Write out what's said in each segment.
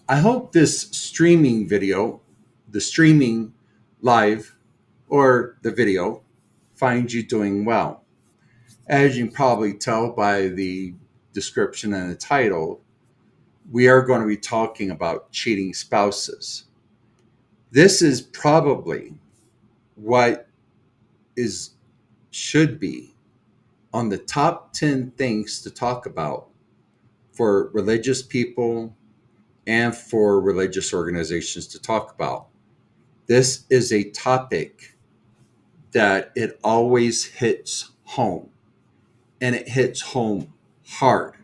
I hope this streaming video, the streaming live or the video, finds you doing well. As you can probably tell by the description and the title, we are going to be talking about cheating spouses. This is probably what is should be on the top 10 things to talk about for religious people and for religious organizations to talk about. This is a topic that it always hits home, and it hits home hard,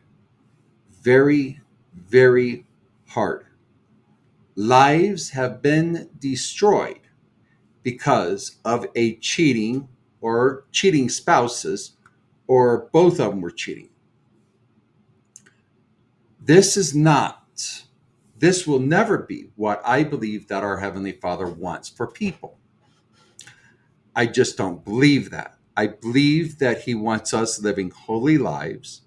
very, very hard. Lives have been destroyed because of a cheating or cheating spouses, or both of them were cheating. This is not, this will never be what I believe that our Heavenly Father wants for people. I just don't believe that. I believe that He wants us living holy lives,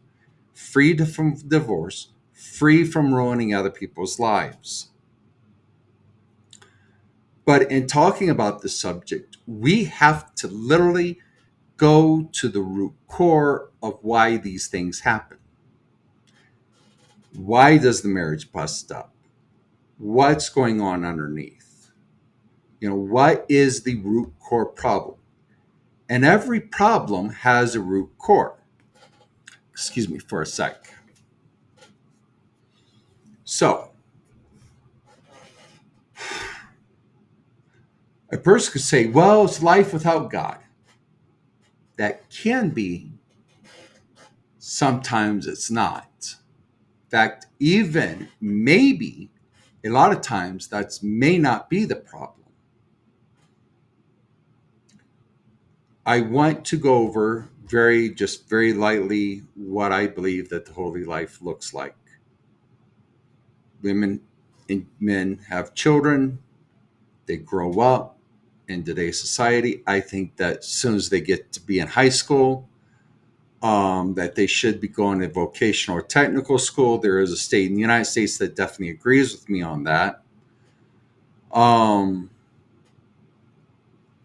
free from divorce, free from ruining other people's lives. But in talking about this subject, we have to literally go to the root core of why these things happen. Why does the marriage bust up? What's going on underneath? What is the root core problem? And every problem has a root core. Excuse me for a sec. So, a person could say, well, it's life without God. That can be. Sometimes it's not. In fact, even maybe a lot of times that may not be the problem. I want to go over very lightly what I believe that the holy life looks like. Women and men have children, they grow up in today's society. I think that as soon as they get to be in high school, that they should be going to vocational or technical school. There is a state in the United States that definitely agrees with me on that.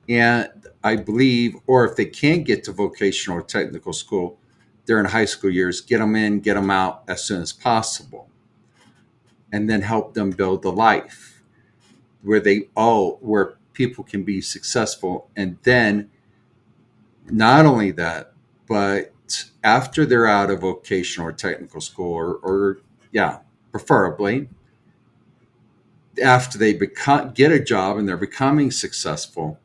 And I believe, or if they can't get to vocational or technical school during high school years, get them in, get them out as soon as possible, and then help them build the life where people can be successful. And then not only that, but after they're out of vocational or technical school, or preferably after they get a job and they're becoming successful,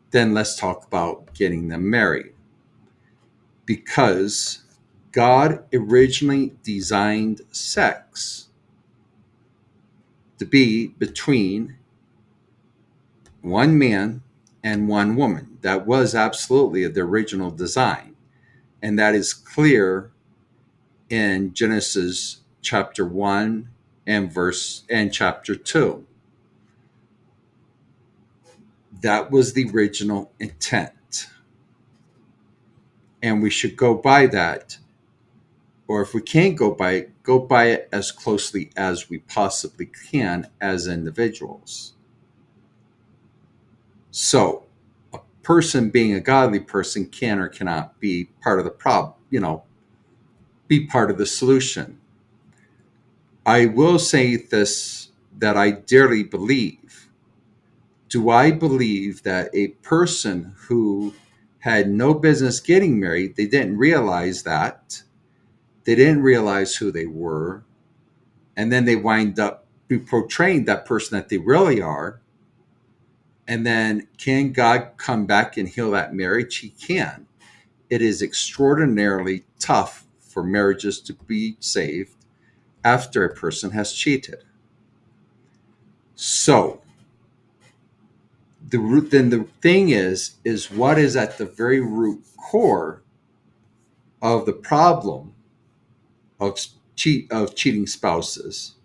then let's talk about getting them married. Because God originally designed sex to be between one man and one woman. That was absolutely the original design. And that is clear in Genesis chapter 1 and chapter 2. That was the original intent. And we should go by that. Or if we can't go by it as closely as we possibly can as individuals. So, a person being a godly person can or cannot be part of the problem, be part of the solution. I will say this, that I dearly believe. Do I believe that a person who had no business getting married, they didn't realize that, they didn't realize who they were, and then they wind up portraying that person that they really are, and then can God come back and heal that marriage? He can. It is extraordinarily tough for marriages to be saved after a person has cheated. So, the thing is what is at the very root core of the problem of cheating spouses,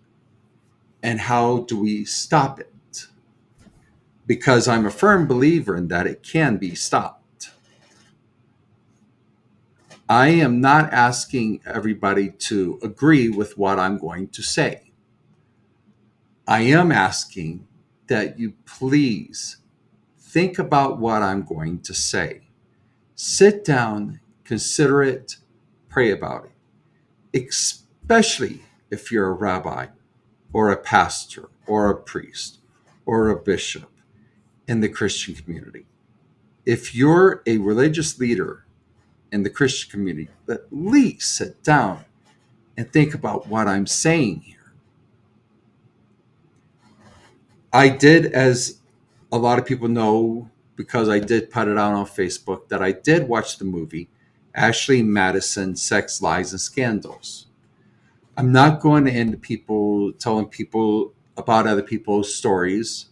and how do we stop it? Because I'm a firm believer in that it can be stopped. I am not asking everybody to agree with what I'm going to say. I am asking that you please think about what I'm going to say. Sit down, consider it, pray about it, especially if you're a rabbi or a pastor or a priest or a bishop in the Christian community. If you're a religious leader in the Christian community, at least sit down and think about what I'm saying here. I did, as a lot of people know, because I did put it out on Facebook, that I did watch the movie Ashley Madison, Sex, Lies, and Scandals. I'm not going to end people telling people about other people's stories.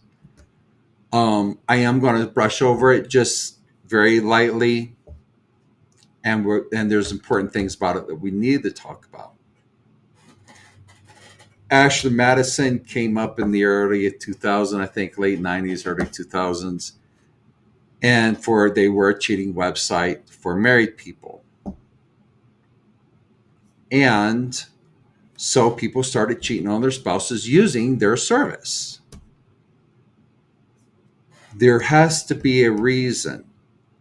I am going to brush over it just very lightly, and there's important things about it that we need to talk about. Ashley Madison came up in the early 2000s, I think late 90s, early 2000s, and they were a cheating website for married people. And so people started cheating on their spouses using their service. There has to be a reason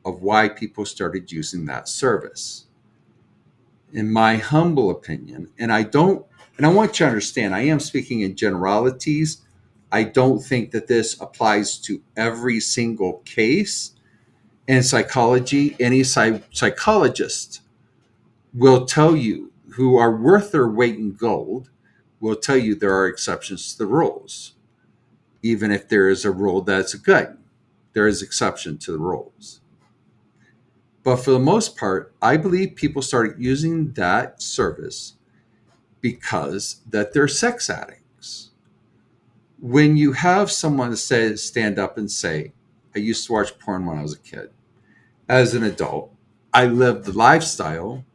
of why people started using that service. In my humble opinion, and I want you to understand, I am speaking in generalities. I don't think that this applies to every single case. In psychology, any psychologist will tell you, who are worth their weight in gold, will tell you there are exceptions to the rules. Even if there is a rule that's good, there is exception to the rules. But for the most part, I believe people started using that service because that they're sex addicts. When you have someone stand up and say, I used to watch porn when I was a kid. As an adult, I lived the lifestyle.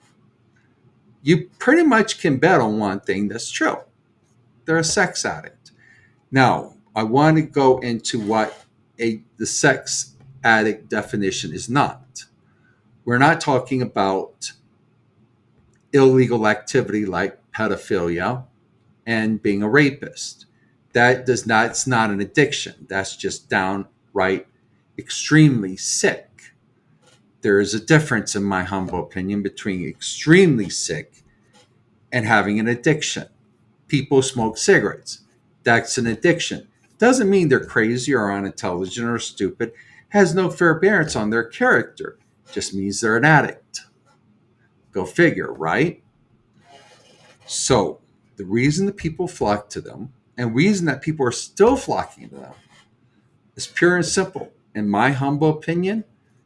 You pretty much can bet on one thing that's true. They're a sex addict. Now, I want to go into what the sex addict definition is not. We're not talking about illegal activity like pedophilia and being a rapist. It's not an addiction. That's just downright extremely sick. There is a difference, in my humble opinion, between extremely sick and having an addiction. People smoke cigarettes. That's an addiction. Doesn't mean they're crazy or unintelligent or stupid. Has no forbearance on their character. Just means they're an addict. Go figure, right? So the reason that people flock to them, and reason that people are still flocking to them, is pure and simple. In my humble opinion,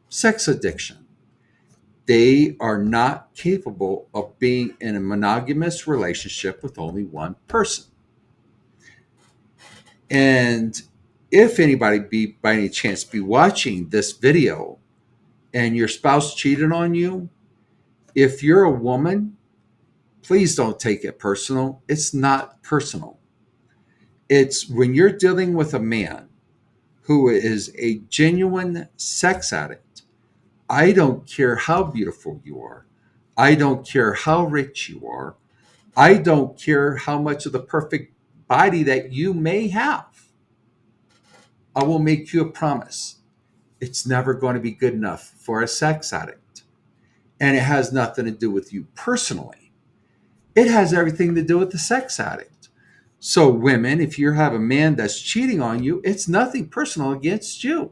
sex addiction. They are not capable of being in a monogamous relationship with only one person. And if anybody by any chance be watching this video and your spouse cheated on you, if you're a woman, please don't take it personal. It's not personal. It's when you're dealing with a man who is a genuine sex addict. I don't care how beautiful you are. I don't care how rich you are. I don't care how much of the perfect body that you may have. I will make you a promise. It's never going to be good enough for a sex addict. And it has nothing to do with you personally. It has everything to do with the sex addict. So women, if you have a man that's cheating on you, it's nothing personal against you.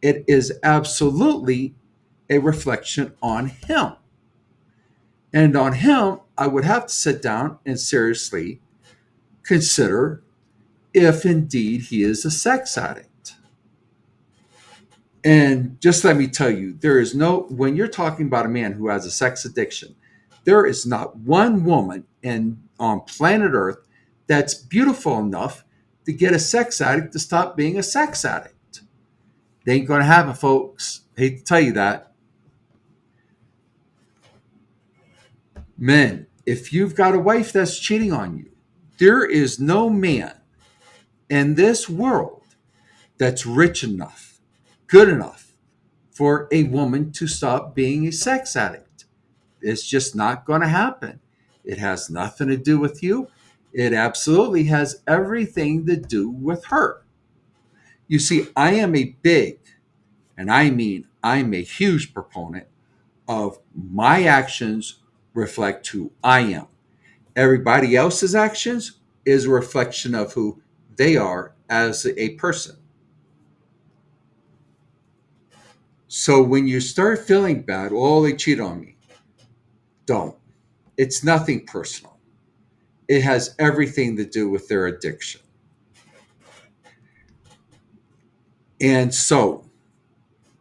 It is absolutely a reflection on him. And on him, I would have to sit down and seriously consider if indeed he is a sex addict. And just let me tell you, when you're talking about a man who has a sex addiction, there is not one woman on planet Earth that's beautiful enough to get a sex addict to stop being a sex addict. They ain't going to happen, folks. Hate to tell you that. Men, if you've got a wife that's cheating on you, there is no man in this world that's rich enough, good enough for a woman to stop being a sex addict. It's just not going to happen. It has nothing to do with you. It absolutely has everything to do with her. You see, I am a big, and I mean I'm a huge proponent of my actions reflect who I am. Everybody else's actions is a reflection of who they are as a person. So when you start feeling bad, oh, they cheat on me, don't. It's nothing personal. It has everything to do with their addiction. And so,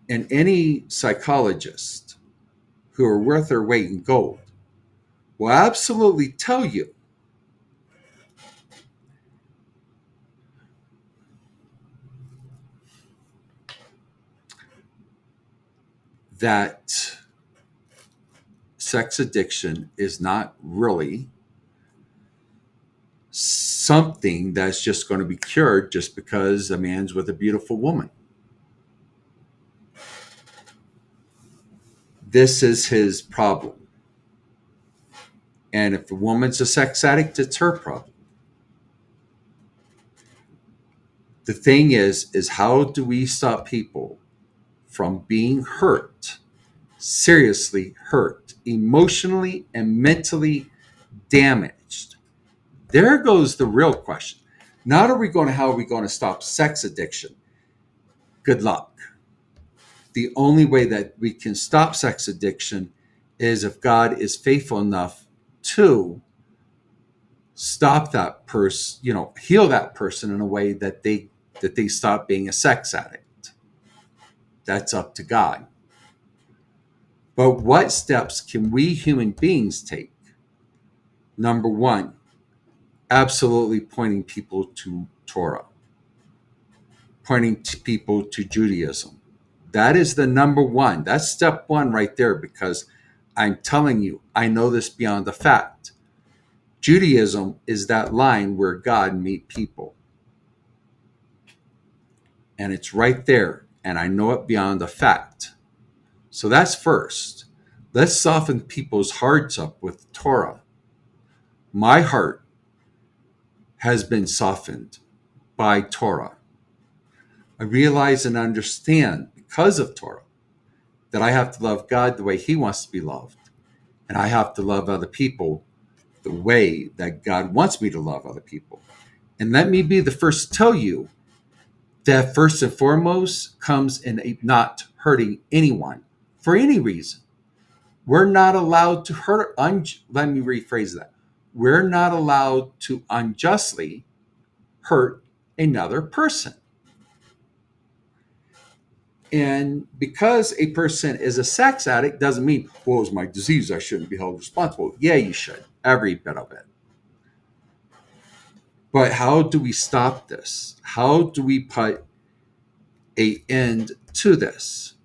and any psychologist who are worth their weight in gold will absolutely tell you that sex addiction is not really something that's just going to be cured just because a man's with a beautiful woman. This is his problem. And if the woman's a sex addict, it's her problem. The thing is how do we stop people from being hurt, seriously hurt, emotionally and mentally damaged? There goes the real question. Not how are we going to stop sex addiction? Good luck. The only way that we can stop sex addiction is if God is faithful enough to stop that person, heal that person in a way that they stop being a sex addict. That's up to God. But what steps can we human beings take? Number one, absolutely pointing people to Torah, pointing to people to Judaism. That is the number one. That's step one right there, because I'm telling you, I know this beyond the fact. Judaism is that line where God meet people. And it's right there. And I know it beyond the fact. So that's first. Let's soften people's hearts up with Torah. My heart has been softened by Torah. I realize and understand because of Torah that I have to love God the way He wants to be loved. And I have to love other people the way that God wants me to love other people. And let me be the first to tell you that first and foremost comes in not hurting anyone for any reason. We're not allowed to hurt. Let me rephrase that. We're not allowed to unjustly hurt another person. And because a person is a sex addict doesn't mean, well, it's my disease, I shouldn't be held responsible. Yeah, you should. Every bit of it. But how do we stop this? How do we put an end to this?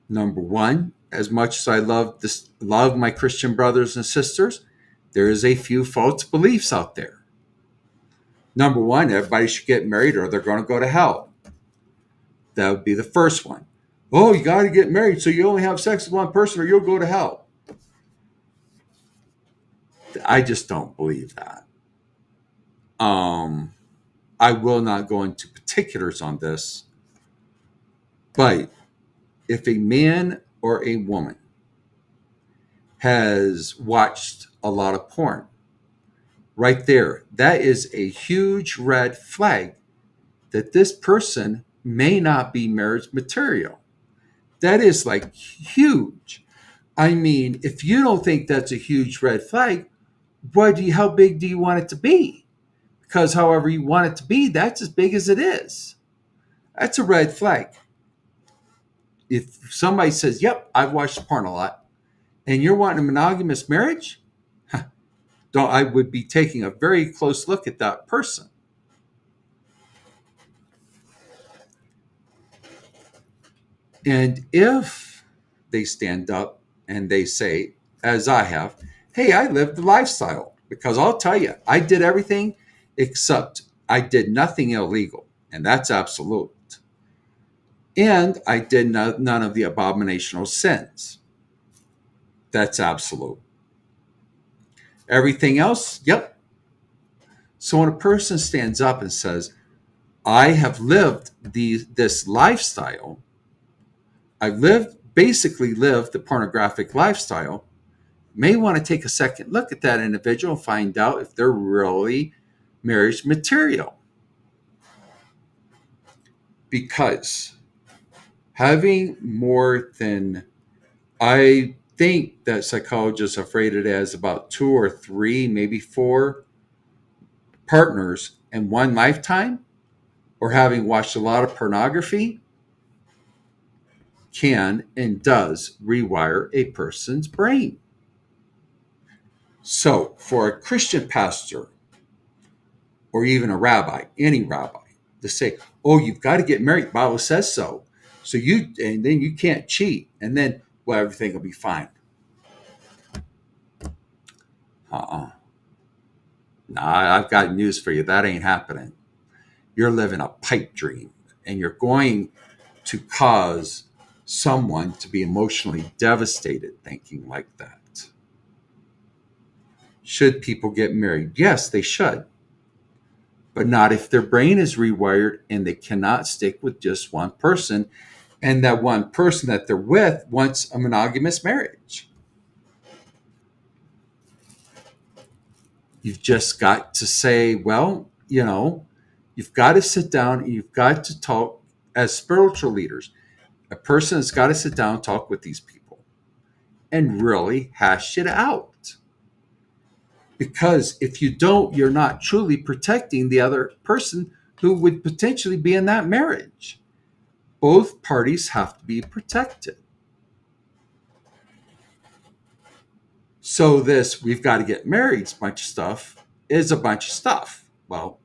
Number one, as much as I love my Christian brothers and sisters, there is a few false beliefs out there. Number one, everybody should get married or they're going to go to hell. That would be the first one. Oh, you got to get married so you only have sex with one person or you'll go to hell. I just don't believe that. I will not go into particulars on this, but if a man or a woman has watched a lot of porn, right there, that is a huge red flag that this person may not be marriage material. That is like huge. I mean, if you don't think that's a huge red flag, how big do you want it to be? Because however you want it to be, that's as big as it is. That's a red flag. If somebody says, yep, I've watched porn a lot, and you're wanting a monogamous marriage, I would be taking a very close look at that person. And if they stand up and they say, as I have, hey, I lived the lifestyle, because I'll tell you, I did everything except I did nothing illegal, and that's absolute. And I did none of the abominational sins. That's absolute. Everything else, yep, So when a person stands up and says, I have lived this lifestyle, basically lived the pornographic lifestyle, may want to take a second look at that individual and find out if they're really marriage material. Because having more than, I think that psychologists have rated it as about 2 or 3, maybe 4 partners in one lifetime, or having watched a lot of pornography, can and does rewire a person's brain. So, for a Christian pastor or even a rabbi, any rabbi, to say, "Oh, you've got to get married. The Bible says so. So and then you can't cheat, and then well, everything will be fine." Uh-uh. Nah, I've got news for you. That ain't happening. You're living a pipe dream, and you're going to cause someone to be emotionally devastated thinking like that. Should people get married? Yes, they should. But not if their brain is rewired and they cannot stick with just one person, and that one person that they're with wants a monogamous marriage. You've just got to say, well, you've got to sit down and you've got to talk as spiritual leaders. A person has got to sit down and talk with these people and really hash it out. Because if you don't, you're not truly protecting the other person who would potentially be in that marriage. Both parties have to be protected. So this we've got to get married bunch of stuff is a bunch of stuff. Well,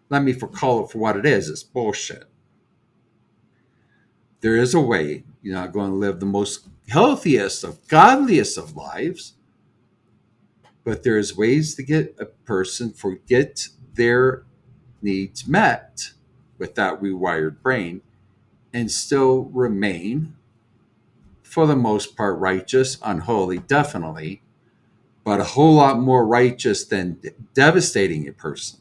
let me call it for what it is. It's bullshit. There is a way. You're not going to live the most healthiest of godliest of lives, but there's ways to get a person get their needs met with that rewired brain and still remain, for the most part, righteous, unholy, definitely, but a whole lot more righteous than devastating a person.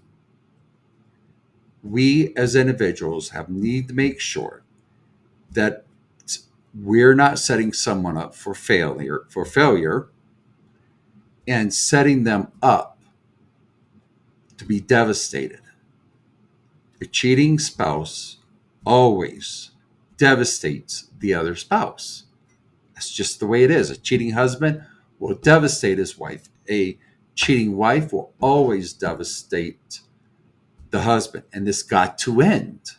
We as individuals need to make sure that we're not setting someone up for failure and setting them up to be devastated. A cheating spouse always devastates the other spouse. That's just the way it is. A cheating husband will devastate his wife. A cheating wife will always devastate the husband. And this got to end.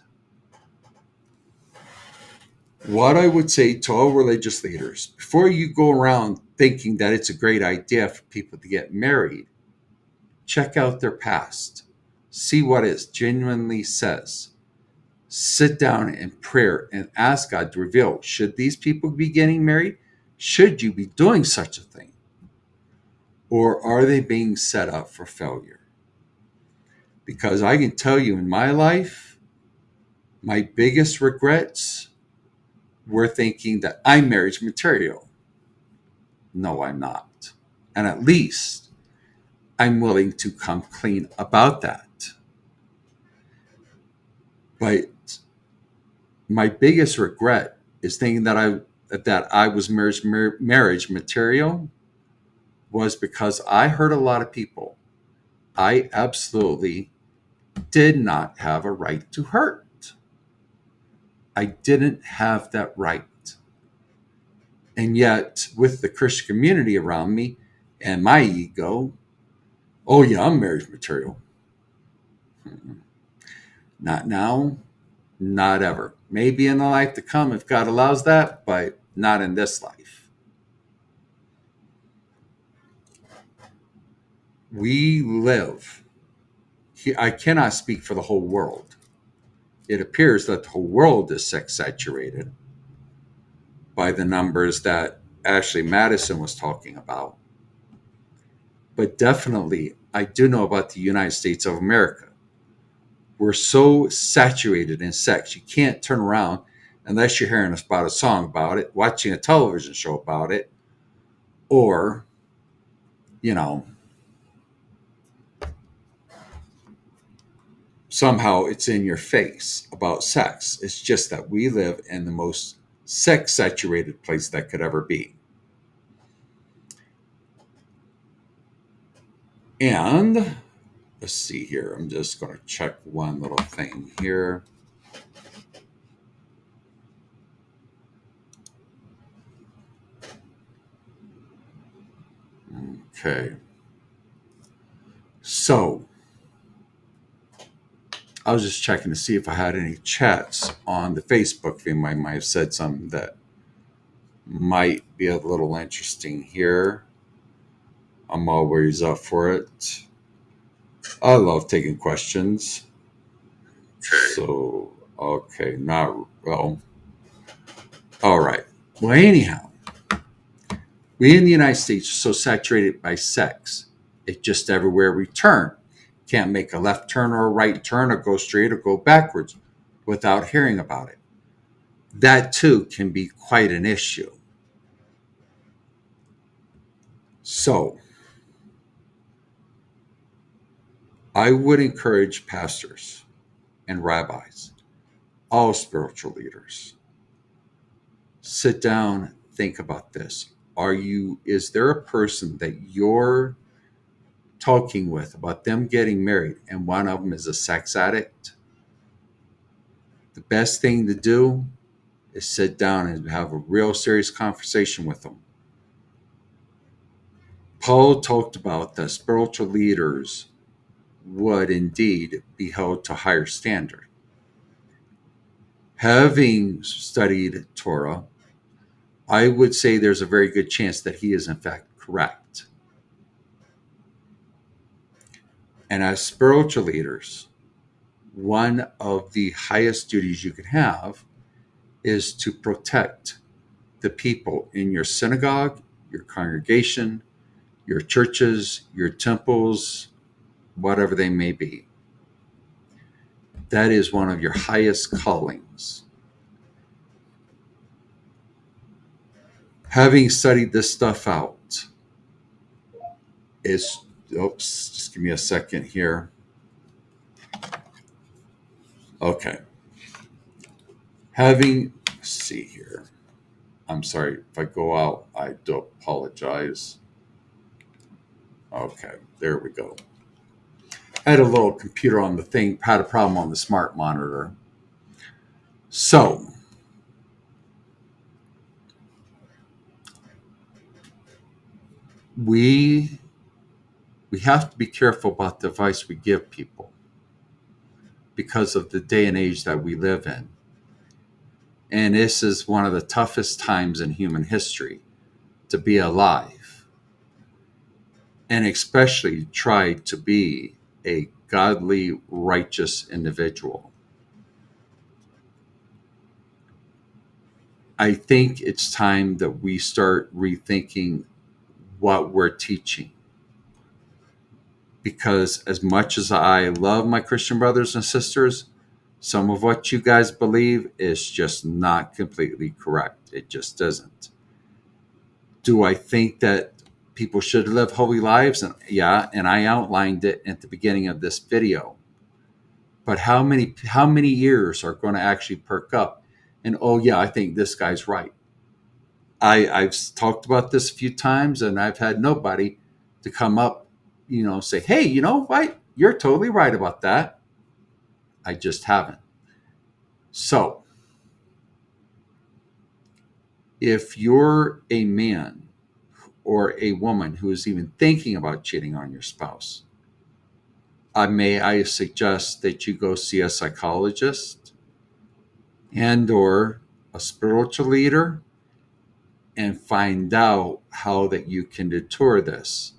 What I would say to all religious leaders, before you go around thinking that it's a great idea for people to get married, check out their past. See what it genuinely says. Sit down in prayer and ask God to reveal, should these people be getting married? Should you be doing such a thing? Or are they being set up for failure? Because I can tell you in my life, my biggest regrets were thinking that I'm marriage material. No, I'm not. And at least I'm willing to come clean about that. But my biggest regret is thinking that I was marriage material was because I hurt a lot of people. I absolutely did not have a right to hurt. I didn't have that right. And yet, with the Christian community around me and my ego, oh yeah, I'm marriage material. Not now, not ever. Maybe in the life to come if God allows that, but not in this life. We live. I cannot speak for the whole world. It appears that the whole world is sex saturated by the numbers that Ashley Madison was talking about. But definitely, I do know about the United States of America. We're so saturated in sex, you can't turn around unless you're hearing about a song about it, watching a television show about it, or, somehow it's in your face about sex. It's just that we live in the most sex saturated place that could ever be. And let's see here. I'm just going to check one little thing here. Okay. So I was just checking to see if I had any chats on the Facebook feed. I might have said something that might be a little interesting here. I'm always up for it. I love taking questions. So, okay, not well. All right. Well, anyhow, we in the United States are so saturated by sex. It's just everywhere we turn. Can't make a left turn or a right turn or go straight or go backwards without hearing about it. That too can be quite an issue. So, I would encourage pastors and rabbis, all spiritual leaders, sit down, think about this. Is there a person that you're talking with about them getting married and one of them is a sex addict? The best thing to do is sit down and have a real serious conversation with them. Paul talked about that spiritual leaders would indeed be held to higher standard. Having studied Torah, I would say there's a very good chance that he is in fact correct. And as spiritual leaders, one of the highest duties you can have is to protect the people in your synagogue, your congregation, your churches, your temples, whatever they may be. That is one of your highest callings. Having studied this stuff out, just give me a second here. Okay. Let's see here. I'm sorry if I go out, I do apologize. Okay, there we go. I had a little computer on the thing, had a problem on the smart monitor. So, we have to be careful about the advice we give people because of the day and age that we live in. And this is one of the toughest times in human history to be alive. And especially try to be a godly, righteous individual. I think it's time that we start rethinking what we're teaching. Because as much as I love my Christian brothers and sisters, some of what you guys believe is just not completely correct. It just isn't. Do I think that people should live holy lives? And yeah, and I outlined it at the beginning of this video. But how many ears are going to actually perk up and, oh yeah, I think this guy's right? I've talked about this a few times and I've had nobody to come up, say, hey, you know what? You're totally right about that. I just haven't. So, if you're a man or a woman who is even thinking about cheating on your spouse, I suggest that you go see a psychologist and or a spiritual leader and find out how that you can deter this.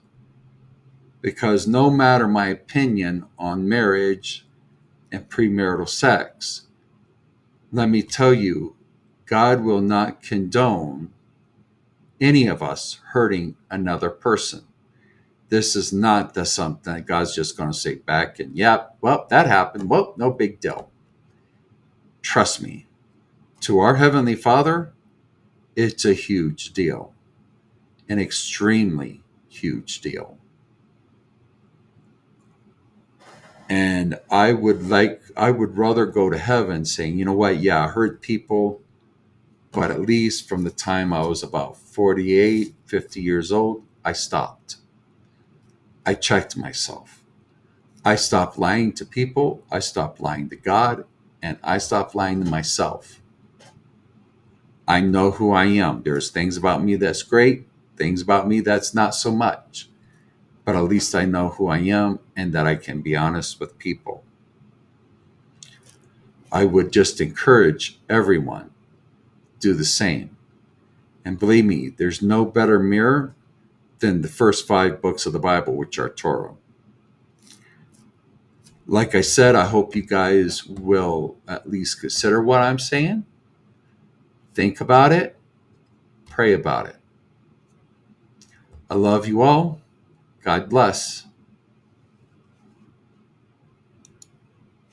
Because no matter my opinion on marriage and premarital sex, let me tell you, God will not condone any of us hurting another person. This is not something that God's just going to say back and, yep, well, that happened. Well, no big deal. Trust me, to our Heavenly Father, it's a huge deal, an extremely huge deal. And I would rather go to heaven saying, you know what, yeah, I hurt people, but at least from the time I was about 48, 50 years old, I stopped. I checked myself. I stopped lying to people, I stopped lying to God, and I stopped lying to myself. I know who I am. There's things about me that's great, things about me that's not so much. But at least I know who I am and that I can be honest with people. I would just encourage everyone do the same. And believe me, there's no better mirror than the first 5 books of the Bible, which are Torah. Like I said, I hope you guys will at least consider what I'm saying. Think about it. Pray about it. I love you all. God bless.